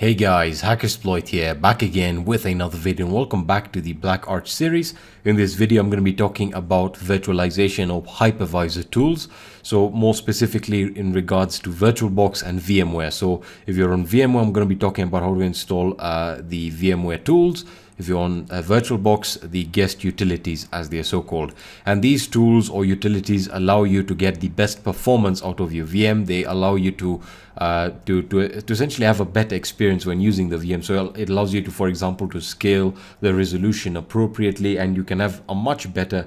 Hey guys, Hackersploit here, back again with another video, and welcome back to the BlackArch series. In this video, I'm going to be talking about virtualization of hypervisor tools. So more specifically in regards to VirtualBox and VMware. So if you're on VMware, I'm going to be talking about how to install the VMware tools. If you're on VirtualBox, the guest utilities as they are so called. And these tools or utilities allow you to get the best performance out of your VM. They allow you to essentially have a better experience when using the VM. So it allows you to, for example, to scale the resolution appropriately, and you can have a much better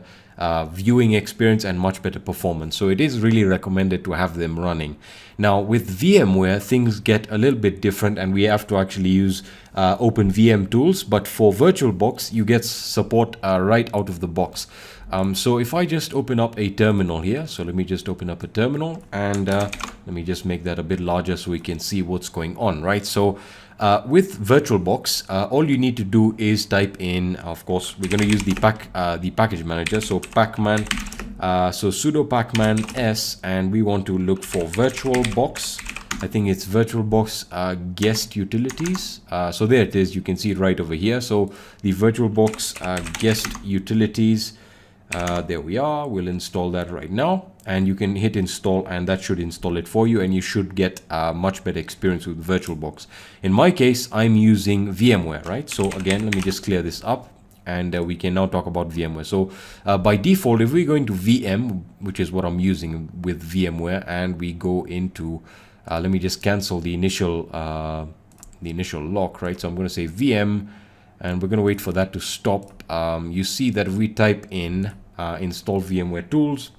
viewing experience and much better performance. So it is really recommended to have them running. Now with VMware, things get a little bit different, and we have to actually use OpenVM tools. But for VirtualBox, you get support right out of the box. So if I just open up a terminal here, so let me just open up a terminal, and let me just make that a bit larger so we can see what's going on, right? So with VirtualBox, all you need to do is type in, of course, we're going to use the package manager. So pacman, so sudo pacman s, and we want to look for VirtualBox. I think it's VirtualBox guest utilities. So there it is. You can see it right over here. So the VirtualBox guest utilities. There we are. We'll install that right now, and you can hit install, and that should install it for you, and you should get a much better experience with VirtualBox. In my case, I'm using VMware, right? So again, let me just clear this up, and we can now talk about VMware. So by default, if we go into VM, which is what I'm using with VMware, and we go into let me just cancel the initial lock, right? So I'm going to say VM, and we're going to wait for that to stop. You see that if we type in install VMware tools,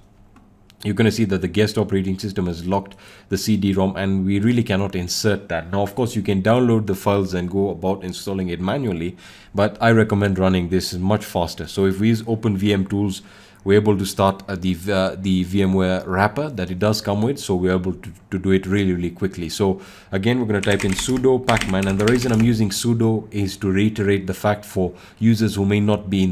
you're going to see that the guest operating system has locked the CD-ROM, and we really cannot insert that. Now, of course, you can download the files and go about installing it manually, but I recommend running this much faster. So if we use OpenVM tools, we're able to start the VMware wrapper that it does come with, so we're able to do it really quickly. So again, we're going to type in sudo pacman, and the reason I'm using sudo is to reiterate the fact for users who may not be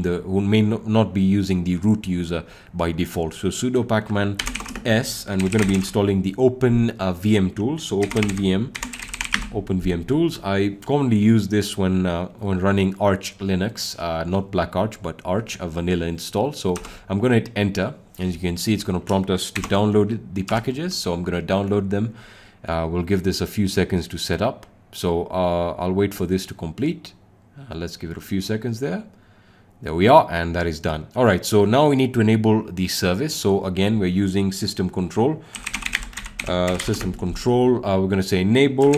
using the root user by default. So sudo pacman s, and we're going to be installing the OpenVM tools. So OpenVM tools. I commonly use this when running Arch Linux, not BlackArch, but Arch, a vanilla install. So I'm going to hit enter, and as you can see, it's going to prompt us to download the packages. So I'm going to download them. We'll give this a few seconds to set up. So I'll wait for this to complete. Let's give it a few seconds there. There we are, and that is done. All right, so now we need to enable the service. So again, we're using system control. We're going to say enable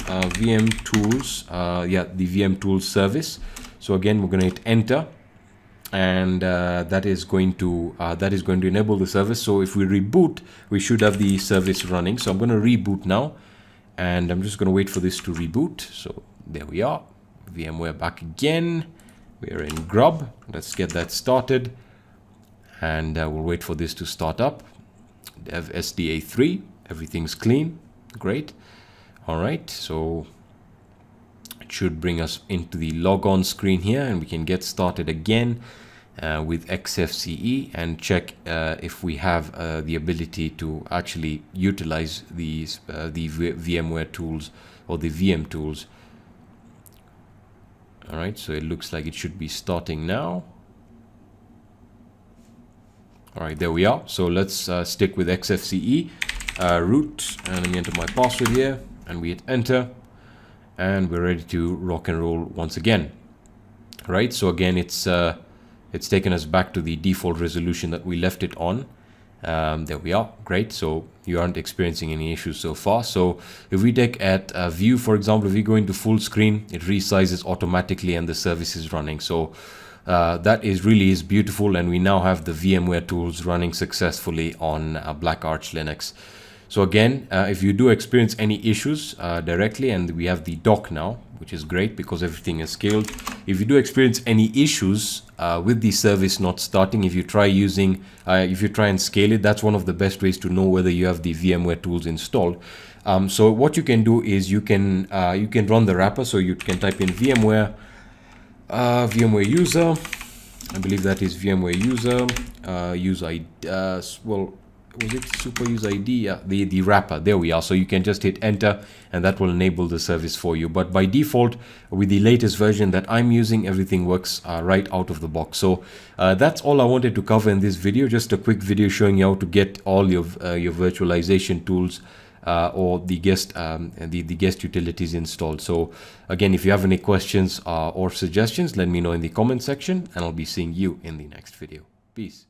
VM tools, the VM tools service. So again, we're going to hit enter, and that is going to enable the service. So if we reboot, we should have the service running. So I'm going to reboot now, and I'm just going to wait for this to reboot. So there we are, VMware back again. We're in grub. Let's get that started, and we'll wait for this to start up. Dev SDA3, everything's clean, great. All right, so it should bring us into the logon screen here, and we can get started again with XFCE and check if we have the ability to actually utilize the VMware tools or the VM tools. All right, so it looks like it should be starting now. All right, there we are. So let's stick with XFCE root, and let me enter my password here, and we hit enter, and we're ready to rock and roll once again. Right, so again, it's taken us back to the default resolution that we left it on. There we are, great. So you aren't experiencing any issues so far. So if we take at view, for example, if we go into full screen, it resizes automatically and the service is running. So that really is beautiful, and we now have the VMware tools running successfully on BlackArch Linux. So again, if you do experience any issues directly, and we have the dock now, which is great because everything is scaled. If you do experience any issues with the service not starting, if you try and scale it, that's one of the best ways to know whether you have the VMware tools installed. So what you can do is you can run the wrapper. So you can type in VMware user. I believe that is VMware user. was it super use ID? Yeah, the wrapper. There we are. So you can just hit enter and that will enable the service for you. But by default, with the latest version that I'm using, everything works right out of the box. So that's all I wanted to cover in this video. Just a quick video showing you how to get all your virtualization tools or the guest utilities installed. So again, if you have any questions or suggestions, let me know in the comment section, and I'll be seeing you in the next video. Peace.